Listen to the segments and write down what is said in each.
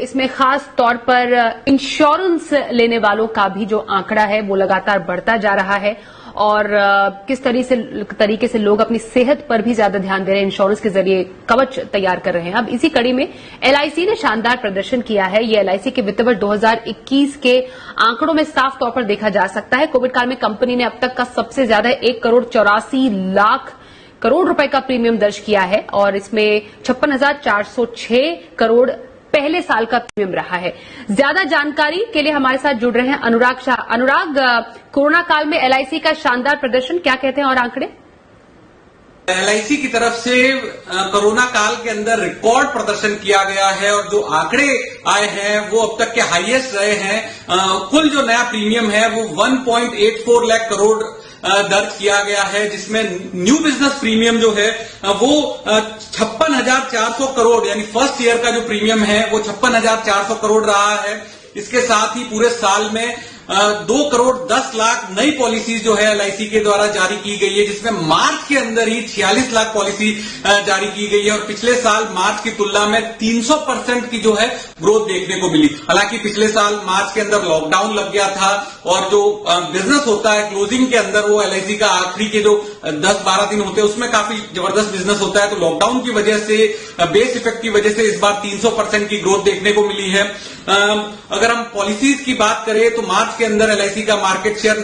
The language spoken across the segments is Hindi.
इसमें खास तौर पर इंश्योरेंस लेने वालों का भी जो आंकड़ा है वो लगातार बढ़ता जा रहा है और किस तरीके से लोग अपनी सेहत पर भी ज्यादा ध्यान दे रहे हैं, इंश्योरेंस के जरिए कवच तैयार कर रहे हैं। अब इसी कड़ी में एलआईसी ने शानदार प्रदर्शन किया है। ये एलआईसी के वित्त वर्ष 2021 के आंकड़ों में साफ तौर पर देखा जा सकता है। कोविड काल में कंपनी ने अब तक का सबसे ज्यादा 1,84,00,000 करोड़ रुपए का प्रीमियम दर्ज किया है और इसमें 56,406 करोड़ पहले साल का प्रीमियम रहा है। ज्यादा जानकारी के लिए हमारे साथ जुड़ रहे हैं अनुराग शाह। अनुराग, कोरोना काल में एलआईसी का शानदार प्रदर्शन, क्या कहते हैं और आंकड़े? एलआईसी की तरफ से कोरोना काल के अंदर रिकॉर्ड प्रदर्शन किया गया है और जो आंकड़े आए हैं वो अब तक के हाईएस्ट रहे हैं। कुल जो नया प्रीमियम है वो 1.84 लाख करोड़ दर्ज किया गया है, जिसमें न्यू बिजनेस प्रीमियम जो है वो 56,400 करोड़ यानी फर्स्ट ईयर का जो प्रीमियम है वो 56,400 करोड़ रहा है। इसके साथ ही पूरे साल में 2,10,00,000 नई पॉलिसीज जो है एलआईसी के द्वारा जारी की गई है, जिसमें मार्च के अंदर ही 46 लाख पॉलिसी जारी की गई है और पिछले साल मार्च की तुलना में 300% की जो है ग्रोथ देखने को मिली। हालांकि पिछले साल मार्च के अंदर लॉकडाउन लग गया था और जो बिजनेस होता है क्लोजिंग के अंदर वो एलआईसी का आखिरी के जो 10-12 दिन होते हैं उसमें काफी जबरदस्त बिजनेस होता है। तो लॉकडाउन की वजह से, बेस इफेक्ट की वजह से इस बार 300% की ग्रोथ देखने को मिली है। अगर हम पॉलिसीज की बात करें तो मार्च के अंदर एलआईसी का market share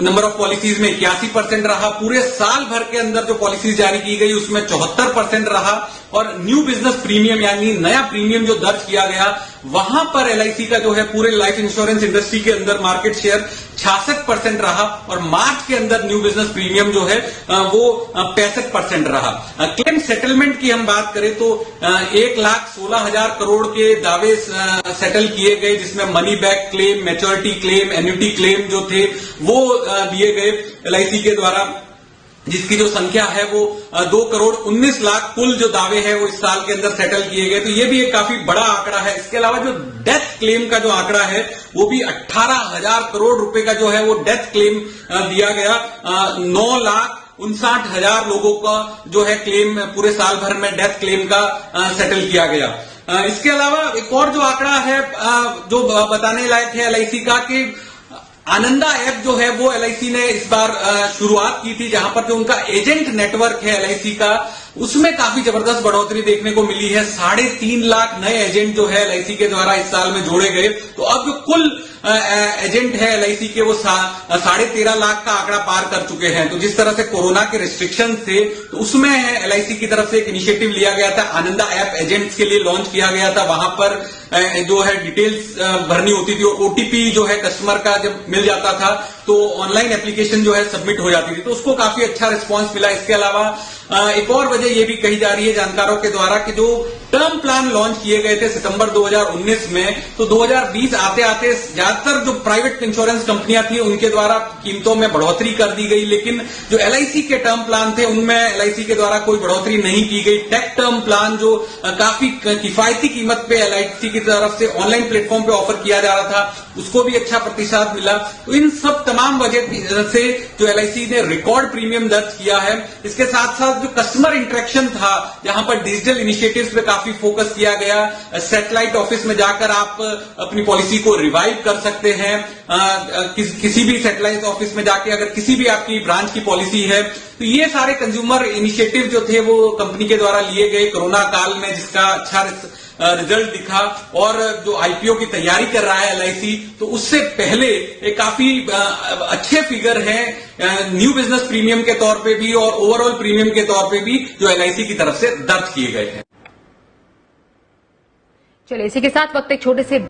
number of policies में 81% रहा। पूरे साल भर के अंदर जो पॉलिसीज जारी की गई उसमें 74% रहा और न्यू बिजनेस प्रीमियम यानी नया प्रीमियम जो दर्ज किया गया वहां पर एलआईसी का जो है पूरे लाइफ इंश्योरेंस इंडस्ट्री के अंदर मार्केट शेयर 66% रहा और मार्च के अंदर न्यू बिजनेस प्रीमियम जो है वो 65% रहा। क्लेम सेटलमेंट की हम बात करें तो 1,16,000 करोड़ के दावे सेटल किए गए, जिसमें money back claim, maturity claim, annuity claim जो थे वो दिए गए एलआईसी के द्वारा, जिसकी जो संख्या है वो 2,19,00,000 कुल जो दावे हैं वो इस साल के अंदर सेटल किए गए। तो ये भी एक काफी बड़ा आंकड़ा है। इसके अलावा जो डेथ क्लेम का जो आंकड़ा है वो भी 18,000 करोड़ रुपए का जो है वो डेथ क्लेम दिया गया। 9,59,000 लोगों का जो है क्लेम पूरे साल भर में डेथ क्लेम का सेटल किया गया। इसके अलावा एक और जो आंकड़ा है जो बताने लायक है एलआईसी का कि आनंदा ऐप जो है वो एलआईसी ने इस बार शुरुआत की थी, जहां पर जो उनका एजेंट नेटवर्क है एलआईसी का उसमें काफी जबरदस्त बढ़ोतरी देखने को मिली है। 3.5 लाख नए एजेंट जो है एलआईसी के द्वारा इस साल में जोड़े गए। तो अब जो कुल एजेंट है एलआईसी के वो 13.5 लाख का आंकड़ा पार कर चुके हैं। तो जिस तरह से कोरोना के रिस्ट्रिक्शन थे तो उसमें एलआईसी की तरफ से एक इनिशिएटिव लिया गया था, आनंदा ऐप एजेंट्स के लिए लॉन्च किया गया था। वहां पर जो है डिटेल्स भरनी होती थी और ओटीपी जो है कस्टमर का जब मिल जाता था तो ऑनलाइन एप्लीकेशन जो है सबमिट हो जाती थी, तो उसको काफी अच्छा रिस्पांस मिला। इसके अलावा एक और वजह ये भी कही जा रही है जानकारों के द्वारा कि जो टर्म प्लान लॉन्च किए गए थे सितंबर 2019 में, तो 2020 आते आते ज्यादातर जो प्राइवेट इंश्योरेंस कंपनियां थी उनके द्वारा कीमतों में बढ़ोतरी कर दी गई, लेकिन जो एलआईसी के टर्म प्लान थे उनमें एलआईसी के द्वारा कोई बढ़ोतरी नहीं की गई। टेक टर्म प्लान जो काफी किफायती कीमत पे एलआईसी की तरफ से ऑनलाइन प्लेटफॉर्म पे ऑफर किया जा रहा था उसको भी अच्छा प्रतिसाद मिला। तो इन सब तमाम वजह से जो एलआईसी ने रिकॉर्ड प्रीमियम दर्ज किया है। इसके साथ साथ जो कस्टमर इंटरेक्शन था, जहां पर डिजिटल इनिशिएटिव्स पे काफी फोकस किया गया। सैटेलाइट ऑफिस में जाकर आप अपनी पॉलिसी को रिवाइव कर सकते हैं। किसी भी सैटेलाइट ऑफिस में जाके अगर किसी भी आपकी ब्रांच की पॉलिसी है, तो ये सारे कंज्यूमर इनिशिएटिव जो थे वो कंपनी के द्वारा लिए गए कोरोना काल में, जिसका अच्छा रिजल्ट दिखा। और जो आईपीओ की तैयारी कर रहा है एलआईसी, तो उससे पहले एक काफी अच्छे फिगर हैं न्यू बिजनेस प्रीमियम के तौर पे भी और ओवरऑल प्रीमियम के तौर पे भी जो एलआईसी की तरफ से दर्ज किए गए हैं। चलिए इसी के साथ वक्त एक छोटे से